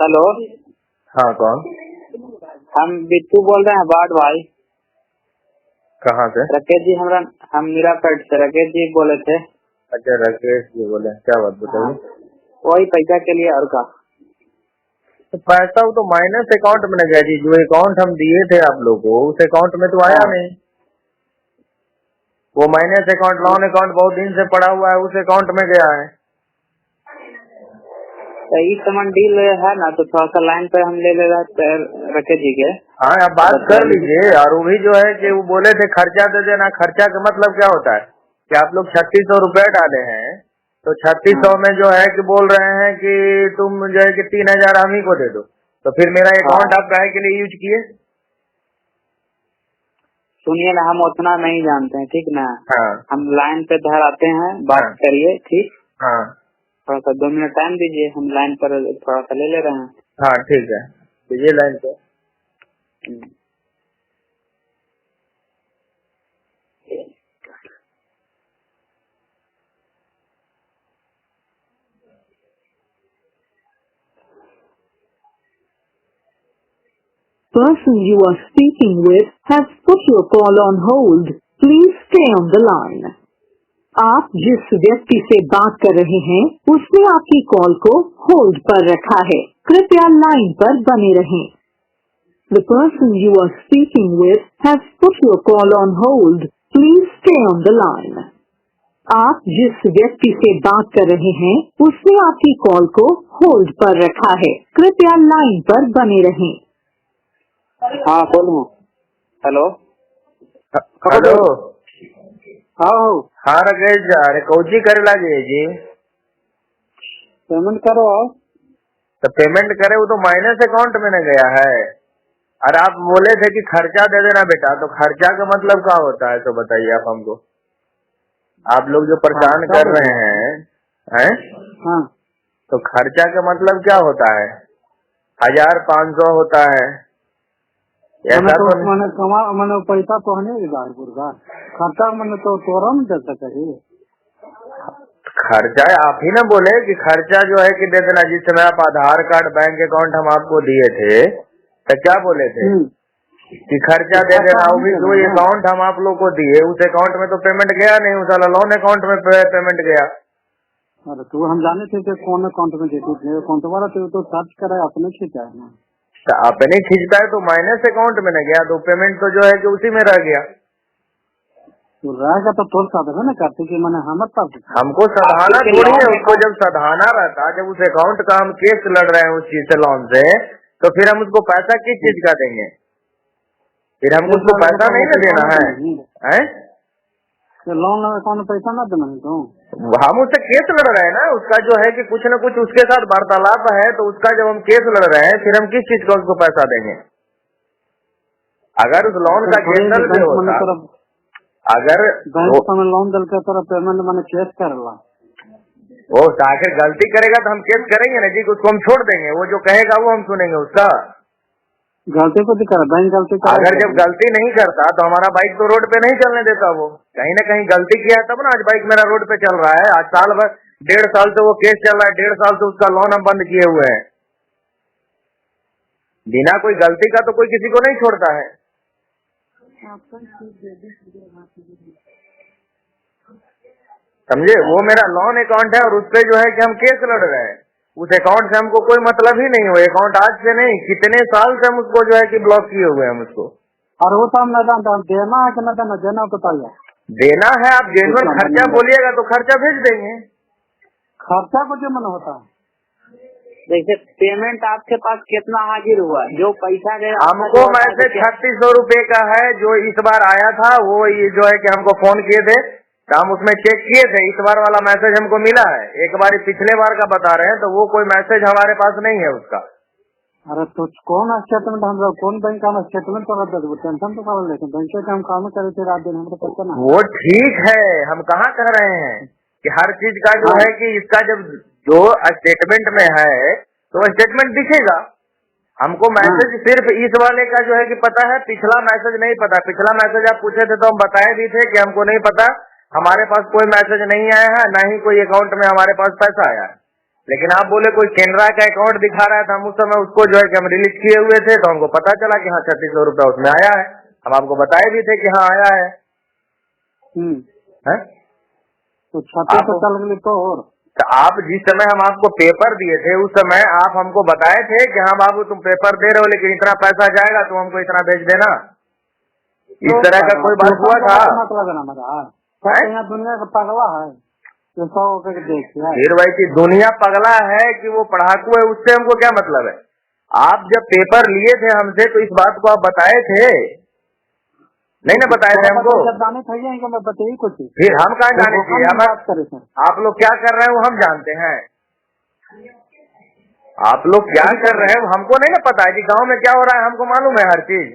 Hello. हाँ कौन? हम बिट्टू बोल रहे हैं वार्ड भाई। कहाँ से? राकेश जी हम मीरापेट से राकेश जी बोले थे। अच्छा राकेश जी बोले, क्या बात बताइए। वही पैसा के लिए और का तो पैसा वो तो माइनस अकाउंट में गया जी, जो अकाउंट हम दिए थे आप लोग को उस अकाउंट में तो आया नहीं। वो माइनस अकाउंट लोन अकाउंट बहुत दिन से पड़ा हुआ है, उस अकाउंट में गया है। तो इस सामान डील है ना, तो थोड़ा सा लाइन पे हम ले रहे राकेश जी के। हाँ आप बात कर लीजिए। और वो भी जो है कि वो बोले थे खर्चा दे देना। खर्चा का मतलब क्या होता है कि आप लोग 3600 रुपए डाले हैं, तो 3600 में जो है कि बोल रहे हैं कि तुम जो है कि 3000 हम ही को दे दो, तो फिर मेरा अकाउंट आप काहे के लिए यूज किए? सुनिए ना, हम उतना नहीं जानते हैं, ठीक ना। हाँ हम लाइन पे धराते हैं, बात करिए, ठीक। हाँ थोड़ा सा 2 मिनट टाइम दीजिए, हम लाइन पर थोड़ा सा ले रहे हैं। हाँ ठीक है, तो ये लाइन पे Person you are speaking with has put your call on hold. Please stay on the line. आप जिस व्यक्ति से बात कर रहे हैं उसने आपकी कॉल को होल्ड पर रखा है, कृपया लाइन पर बने रहें। The person you are speaking with has put your call on hold. Please stay on the line. आप जिस व्यक्ति से बात कर रहे हैं उसने आपकी कॉल को होल्ड पर रखा है, कृपया लाइन पर बने रहें। हाँ बोलो। Hello hello. हाँ हाँ राकेश जी, अरे कौची करे लागे जी? पेमेंट करो। तो पेमेंट करे वो तो माइनस अकाउंट में न गया है। और आप बोले थे कि खर्चा दे देना बेटा, तो खर्चा का मतलब क्या होता है तो बताइए आप हमको। आप लोग जो परेशान कर रहे हैं हाँ, तो खर्चा का मतलब क्या होता है? 1500 होता है ऐसा तो मैंने पैसा तो है खर्चा मैंने तो तोड़ा नहीं दे सके। खर्चा आप ही ना बोले कि खर्चा जो है कि दे देना। जिस समय आप आधार कार्ड बैंक अकाउंट हम आपको दिए थे तो क्या बोले थे कि खर्चा दे देना। वो भी जो अकाउंट हम आप लोग को दिए उस अकाउंट में तो पेमेंट गया नहीं, उस वाला लोन अकाउंट में पेमेंट गया। अरे तो हम जाने थे कि कौन अकाउंट में देते अकाउंट वाला तो सर्च करा अपने खींचा है ना। तो अपने खींचता है तो माइनस अकाउंट में न गया, तो पेमेंट तो जो है कि उसी में रह गया। तो रहेगा तो थोड़ा सा ना करते कि मैंने हमको सधाना थोड़ी है। उसको जब सधाना रहता, जब उस अकाउंट का हम केस लड़ रहे हैं उस चीज से लोन से, तो फिर हम उसको पैसा किस चीज का देंगे? फिर हमको उसको पैसा नहीं ना देना है? लोन अकाउंट पैसा ना देना तो हम उससे केस लड़ रहे हैं ना। उसका जो है कि कुछ न कुछ उसके साथ वार्तालाप है, तो उसका जब हम केस लड़ रहे हैं फिर हम किस चीज का उसको पैसा देंगे? अगर उस लोन का कैंसल भी होता, अगर लोन दल के तरफ पेमेंट मैंने केस कर ला, वो आखिर गलती करेगा तो हम केस करेंगे ना जी। उसको हम छोड़ देंगे, वो जो कहेगा वो हम सुनेंगे उसका। गलती को दिखा बैंक गलती कर। अगर जब गलती नहीं करता तो हमारा बाइक तो रोड पे नहीं चलने देता। वो कहीं ना कहीं गलती किया है तब ना आज बाइक मेरा रोड पे चल रहा है। आज साल भर 1.5 साल से वो केस चल रहा है, 1.5 साल से उसका लोन हम बंद किए हुए हैं। बिना कोई गलती का तो कोई किसी को नहीं छोड़ता है। समझे? वो मेरा लोन अकाउंट है और उस पे जो है कि हम केस लड़ रहे हैं। उस अकाउंट से हमको कोई मतलब ही नहीं। वो अकाउंट आज से नहीं, कितने साल से हम उसको जो है कि ब्लॉक किए हुए हैं उसको। और वो तो हम न जानते, देना है कि न देना, देना बताइए। देना है, आप जेनुअन खर्चा बोलिएगा तो खर्चा भेज देंगे। खर्चा को जो मन होता है, जैसे पेमेंट आपके पास कितना हाजिर हुआ, जो पैसा गया हमको मैसेज 3600 रुपए का है जो इस बार आया था। वो ये जो है कि हमको फोन किए थे तो हम उसमें चेक किए थे। इस बार वाला मैसेज हमको मिला है। एक बार पिछले बार का बता रहे हैं तो वो कोई मैसेज हमारे पास नहीं है उसका। अरे तो कौन स्टेटमेंट हम लोग कौन बैंक का स्टेटमेंट तो टेंशन तो कर लेकिन बैंक के हम काम करे थे रात दिन हमको पता ना। वो ठीक है, हम कहाँ कह रहे हैं कि हर चीज का जो है कि इसका जब जो स्टेटमेंट में है तो स्टेटमेंट दिखेगा। हमको मैसेज सिर्फ इस वाले का जो है कि पता है, पिछला मैसेज नहीं पता। पिछला मैसेज आप पूछे थे तो हम बताए भी थे कि हमको नहीं पता, हमारे पास कोई मैसेज नहीं आया है, ना ही कोई अकाउंट में हमारे पास पैसा आया है। लेकिन आप बोले कोई केनरा का अकाउंट दिखा रहा था, हम उस समय उसको जो है कि हम रिलीज किए हुए थे, तो हमको पता चला कि हाँ 3600 रुपया उसमें आया है। हम आपको बताए भी थे कि हाँ आया है। तो 3600 चल गई तो और तो आप जिस समय हम आपको पेपर दिए थे उस समय आप हमको बताए थे कि हाँ बाबू तुम पेपर दे रहे हो लेकिन इतना पैसा जाएगा, तुम हमको इतना भेज देना। इस तरह का कोई बात हुआ था? मतलब है ना मेरा यहाँ दुनिया का पगला है फिर वैसी दुनिया पगला है कि वो पढ़ाकू है, उससे हमको क्या मतलब है? आप जब पेपर लिए थे हमसे तो इस बात को आप बताए थे, नहीं ना बताए थे हमको? जाने थे मैं बताइए कुछ। फिर हम कहाँ जाने चाहिए? आप लोग क्या कर रहे हैं वो हम जानते हैं। आप लोग क्या कर रहे हैं हमको नहीं ना पता है कि गांव में क्या हो रहा है, हमको मालूम है हर चीज।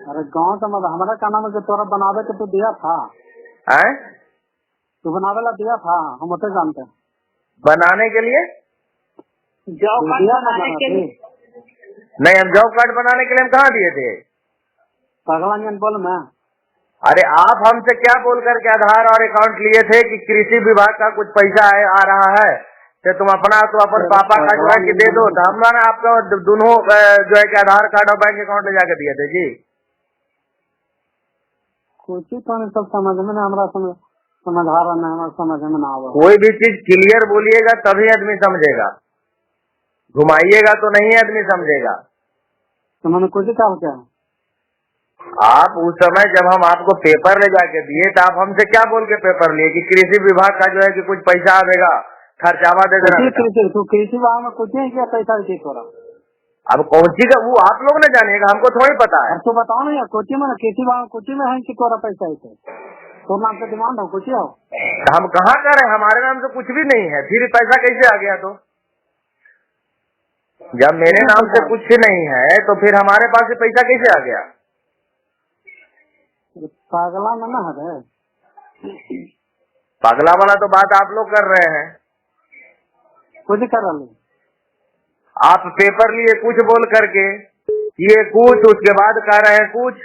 अरे गांव का मतलब हमारा क्या नाम है, तोरा बनावे के तो दिया था, तो बनावे ला दिया था, हम उसे जानते हैं। बनाने के लिए जॉब कार्ड बनाने के लिए नहीं, हम जॉब कार्ड बनाने के लिए हम कहाँ दिए थे? पगलांजन बोल मैं। अरे आप हमसे क्या बोल करके आधार और अकाउंट लिए थे कि कृषि विभाग का कुछ पैसा आ रहा है, तो तुम अपना तो अपन पापा का जो है कि दे दो, तो हमारा आपका दोनों जो है कि आधार कार्ड और बैंक अकाउंट ले जाकर दिए थे जी। कुछ तो नहीं, सब समझ में हमारा समझ आ रहा है, हमारा समझ में ना आवा। कोई भी चीज क्लियर बोलिएगा तभी आदमी समझेगा, घुमाइएगा तो नहीं आदमी समझेगा। तो मैंने कुछ कहा क्या? आप उस समय जब हम आपको पेपर ले जाके दिए तो आप हमसे क्या बोल के पेपर लिए कि कृषि विभाग का जो है कि कुछ पैसा आवेगा, खर्चावा दे देना। कृषि विभाग में कुछ नहीं क्या पैसा ठीक हो रहा? अब कौन सी का वो आप लोग ने जानिएगा, हमको थोड़ी पता है। तो बताओ ना यार, कोची में कृषि विभाग कोची में है कि तोरा पैसा है तो नाम से डिमांड हो कुछ हो? हम कहाँ कर रहे हैं, हमारे नाम से कुछ भी नहीं है, फिर पैसा कैसे आ गया? तो जब मेरे नाम से कुछ नहीं है तो फिर हमारे पास से पैसा कैसे आ गया? पागला में ना है, पागला वाला तो बात आप लोग कर रहे हैं। कुछ कर रहे आप पेपर लिए कुछ बोल करके ये कुछ, उसके बाद कह रहे हैं कुछ,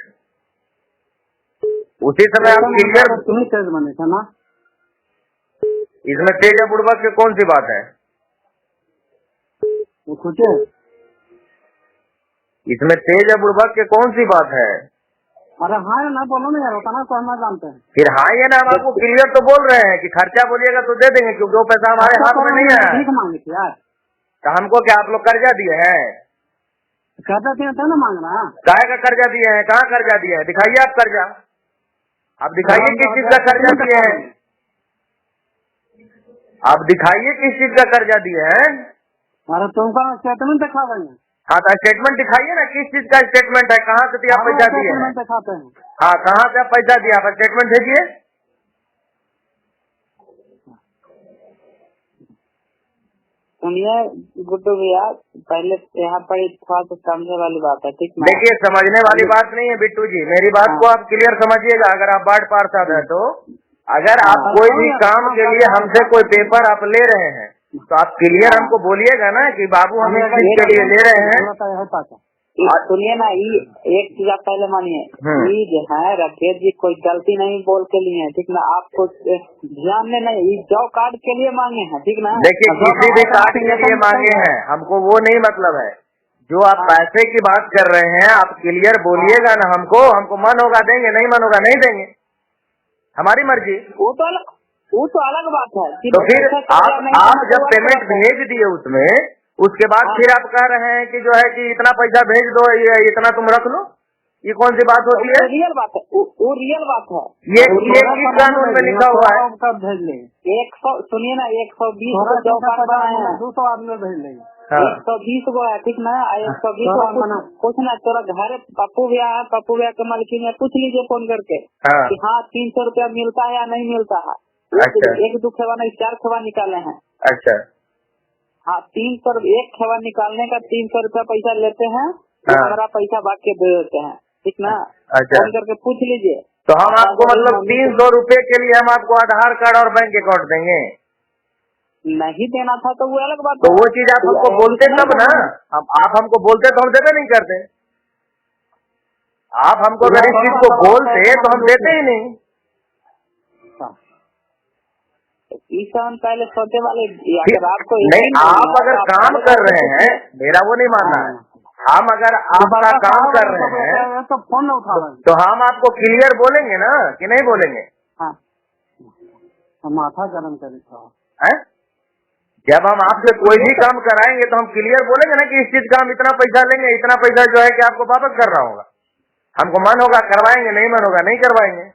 उसी समय आप क्लियर। तुम्हें तेज बने थे ना, इसमें तेज बुड़बक की कौन सी बात है? कुछ इसमें तेज बुड़बक की कौन सी बात है? अरे हाँ ना बोलो ना यार, होता ना तो हम जानते हैं। फिर हाँ ये ना, हम आपको क्लियर तो बोल रहे हैं कि खर्चा बोलिएगा तो दे देंगे, क्योंकि वो पैसा हमारे हाथ में नहीं है। भीख मांगी थी यार, तो हमको क्या आप लोग कर्जा दिए हैं? कर्जा दिया था ना मांग रहा। काहे का कर्जा दिए हैं? कहाँ कर्जा दिए हैं? दिखाइए आप कर्जा, आप दिखाइए किस चीज का कर्जा दिए हैं, आप दिखाइए किस चीज का कर्जा दिए हैं। अरे तुमको स्टेटमेंट दिखा देंगे। हाँ तो स्टेटमेंट दिखाइए ना, किस चीज का स्टेटमेंट है, कहाँ से आप पैसा दिए हैं? दिखाते हैं। हाँ कहाँ से आप पैसा दिया, आप स्टेटमेंट भेजिए। सुनिए गुड्डू भैया, पहले यहाँ पर थोड़ा सा समझने वाली बात है, ठीक है? देखिए समझने वाली बात नहीं है बिट्टू जी, मेरी बात को आप क्लियर समझिएगा। अगर आप वार्ड पार्षद है तो अगर आप कोई भी काम के लिए हमसे कोई पेपर आप ले रहे हैं तो आप क्लियर हमको बोलिएगा ना कि बाबू हम इस चीज के लिए ले रहे हैं। सुनिए ना, एक चीज आप पहले मानिए, ये जो है राकेश जी कोई गलती नहीं बोल के लिए, ठीक ना? आपको ध्यान में नहीं, ये जॉब कार्ड के लिए मांगे हैं, ठीक ना? देखिए किसी भी कार्ड के लिए मांगे हैं, हमको वो नहीं मतलब है। जो आप पैसे की बात कर रहे हैं आप क्लियर बोलिएगा ना हमको मन होगा देंगे, नहीं मन होगा नहीं देंगे, हमारी मर्जी। वो तो अलग बात है। तो फिर आप जब पेमेंट भेज दिए उसमें, उसके बाद फिर आप कह रहे हैं कि जो है कि इतना पैसा भेज दो, ये इतना तुम रख लो, ये कौन सी बात होती है? रियल बात है, वो रियल बात है। ये किस कानून में लिखा हुआ है? कब भेज लेंगे? 100 सुनिए ना, 120 जॉब कार्ड बनाए हैं, 200 आदमी भेज लेंगे। 120 गो है, ठीक ना? 120 कुछ ना, तोरा घर पप्पू भैया है, पप्पू भैया के मालकिन है, पूछ लीजिए फोन करके कि हाँ 300 रुपया मिलता है या नहीं मिलता है। एक 2 खेवा नहीं 4 खेवा निकाले हैं। अच्छा हाँ, 300 एक खेवा निकालने का 300 रुपया पैसा लेते हैं, हमारा पैसा बाकी दे देते हैं, ठीक ना? अच्छा फोन करके पूछ लीजिए। तो हम आपको मतलब 300 रुपए के लिए हम आपको आधार कार्ड और बैंक अकाउंट देंगे? नहीं देना था तो वो अलग बात। तो वो चीज आप हमको बोलते तब ना, आप हमको बोलते तो हम देते नहीं करते। आप हमको अगर इस चीज को बोलते तो हम देते ही नहीं। ईशान पहले सोचे वाले अगर आपको नहीं, आप अगर काम कर रहे हैं, मेरा वो नहीं मानना है, हम अगर आपका काम कर रहे हैं तो फोन न उठा रहे तो हम आपको क्लियर बोलेंगे ना कि नहीं बोलेंगे? हाँ, माथा गरम करेगा है? जब हम आपसे कोई भी काम कराएंगे तो हम क्लियर बोलेंगे ना कि इस चीज का हम इतना पैसा लेंगे, इतना पैसा जो है कि आपको वापस करना होगा। हमको मन होगा करवाएंगे, नहीं मन होगा नहीं करवाएंगे।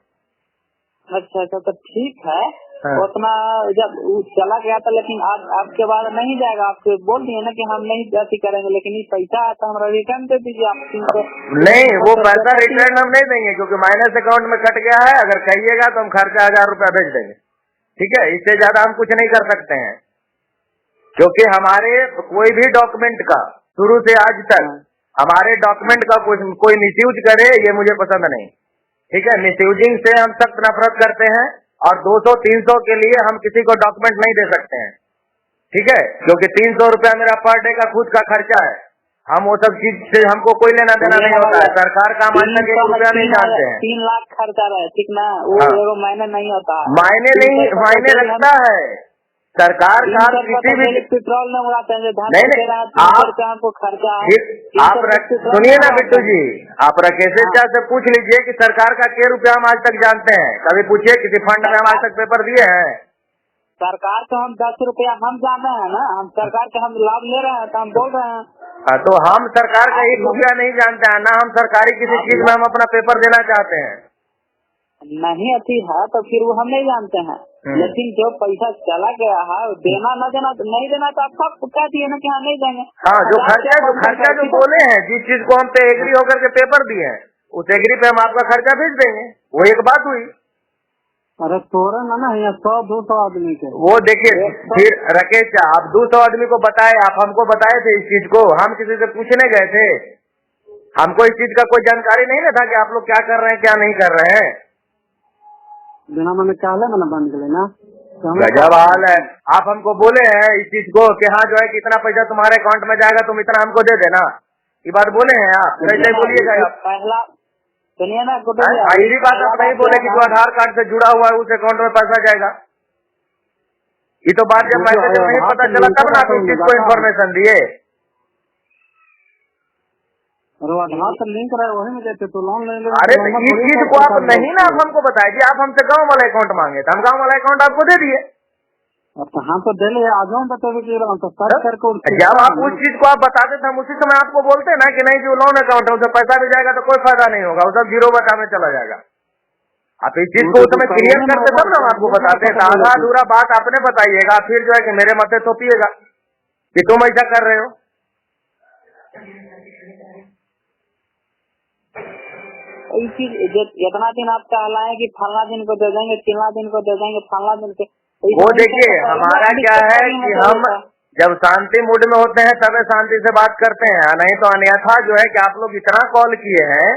अच्छा अच्छा, तो ठीक है। हाँ। उतना जब चला गया था, लेकिन आज आपके बाद नहीं जाएगा। आपको बोल दिए ना कि हम नहीं जाती करेंगे, लेकिन ये पैसा आता हमारा रिटर्न दे दीजिए आप 300। नहीं, वो पैसा रिटर्न हम नहीं देंगे क्योंकि माइनस अकाउंट में कट गया है। अगर कहिएगा तो हम खर्चा 1000 रुपया भेज देंगे, ठीक है? इससे ज्यादा हम कुछ नहीं कर सकते हैं क्योंकि हमारे कोई भी डॉक्यूमेंट का शुरू से आज तक हमारे डॉक्यूमेंट का कोई मिसयूज करे ये मुझे पसंद नहीं, ठीक है? मिसयूजिंग से हम सख्त नफरत करते हैं और 200-300 के लिए हम किसी को डॉक्यूमेंट नहीं दे सकते हैं, ठीक है? क्योंकि 300 रुपया मेरा पर डे का खुद का खर्चा है। हम वो सब चीज से हमको कोई लेना देना नहीं होता है। सरकार का आज तक 1 रुपया नहीं जानते हैं। 3 लाख खर्चा रहे, ठीक ना? वो हाँ। मायने नहीं होता, मायने नहीं, मायने रखता है सरकार का किसी भी पेट्रोल न उड़ाते हैं। नहीं, आपको खर्चा आप सुनिए ना बिट्टू जी, आप राकेश चाचा से पूछ लीजिए कि सरकार का क्या रुपया हम आज तक जानते हैं? कभी पूछिए किसी फंड में हम आज तक पेपर दिए हैं? सरकार को हम 10 रुपया हम जाने हैं ना, हम सरकार के हम लाभ ले रहे हैं तो हम बोल रहे हैं। हाँ, तो हम सरकार का 1 रुपया नहीं जानते हैं ना, हम सरकारी किसी चीज में हम अपना पेपर देना चाहते हैं। नहीं अच्छी है तो फिर वो हम नहीं जानते हैं, लेकिन जो पैसा चला गया है देना न देना नहीं देना तो आप सब कह दिए ना कि हम नहीं देंगे। हाँ, जो खर्चा जो बोले हैं, जिस चीज को हम पे एग्री होकर के पेपर दिए हैं उस एग्री पे हम आपका खर्चा भेज देंगे, वो एक बात हुई। अरे तोरा ना यहाँ 100-200 आदमी के वो देखिए फिर राकेश, आप 200 आदमी को बताए, आप हमको बताए थे इस चीज को, हम किसी से पूछने गए थे? हमको इस चीज का कोई जानकारी नहीं ना था कि आप लोग क्या कर रहे हैं क्या नहीं कर रहे हैं। बिना मैंने कहले मैंने बंद कर लेना गजब हाल है। आप हमको बोले हैं इस चीज को कि हाँ जो है कि इतना पैसा तुम्हारे अकाउंट में जाएगा, तुम इतना हमको दे देना, ये बात बोले हैं आप? कैसे बोलिएगा आप? पहला सुनिए ना, यही बात आप नहीं बोले कि जो आधार कार्ड से जुड़ा हुआ है उस अकाउंट में पैसा जाएगा। ये तो बात जब मैसेज नहीं पता चला तब ना आप इस चीज को इन्फॉर्मेशन दिए। आधार से लिंक रहा है वही में देते तो लोन ले। अरे इस चीज को आप नहीं ना आप हमको बताए जी, आप हमसे गाँव वाला अकाउंट मांगे तो हम गाँव वाला अकाउंट आपको दे दिए। हाँ तो दे ले, आज जब आप उस चीज को आप बताते थे हम उसी समय आपको बोलते ना कि नहीं जो लोन अकाउंट है उसमें पैसा भी जाएगा तो कोई फायदा नहीं होगा, वो सब 0 बता में चला जाएगा। आप इस चीज को उस समय क्लियर करते तब ना हम आपको बताते। आधा अधूरा बात आपने बताइएगा, फिर जो है कि मेरे मत थोपिएगा कि तुम ऐसा कर रहे हो। इतना दिन आप कहलाए कि फलना दिन को दे देंगे, चिल्ला दिन को दे देंगे, फलना दिन को। वो देखिए हमारा क्या है कि हम जब शांति मूड में होते हैं तब शांति से बात करते हैं, नहीं तो अन्यथा जो है कि आप लोग इतना कॉल किए हैं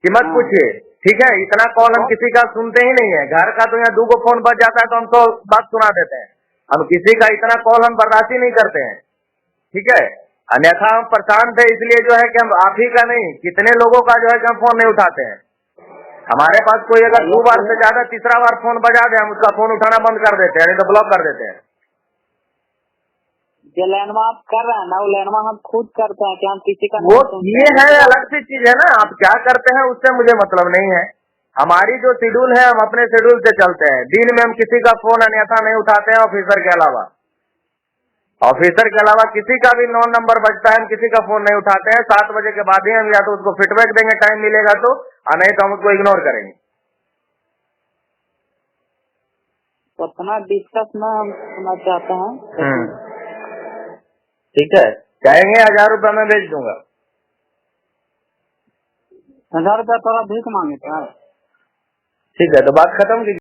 कि मत पूछिए, ठीक है? इतना कॉल हम किसी का सुनते ही नहीं है। घर का तो यहाँ 2 फोन बच जाता है तो हम तो बात सुना देते हैं, हम किसी का इतना कॉल हम बर्दाश्त ही नहीं करते हैं, ठीक है? अन्यथा हम परेशान थे इसलिए जो है कि हम आप ही का नहीं कितने लोगों का जो है कि हम फोन नहीं उठाते हैं। हमारे पास कोई अगर 2 बार से ज्यादा तीसरा बार फोन बजा दे हम उसका फोन उठाना बंद कर देते हैं, नहीं तो ब्लॉक कर देते हैं। जो लेनवा आप कर रहे हैं ना, वो लेनवा हम खुद करते हैं कि हम किसी का वो ये है अलग सी चीज है ना, आप क्या करते हैं उससे मुझे मतलब नहीं है। हमारी जो शेड्यूल है हम अपने शेड्यूल से चलते हैं। दिन में हम किसी का फोन अन्यथा नहीं उठाते हैं, ऑफिसर के अलावा किसी का भी 9 नंबर बजता है हम किसी का फोन नहीं उठाते हैं। 7 बजे के बाद ही हम या तो उसको फीडबैक देंगे टाइम मिलेगा तो, और नहीं तो हम उसको इग्नोर करेंगे। उतना डिस्कस में हम सुनना चाहते हैं, ठीक है? कहेंगे 1000 रुपया मैं भेज दूंगा। 1000 रुपया थोड़ा भीख मांगे था, ठीक है तो बात खत्म की।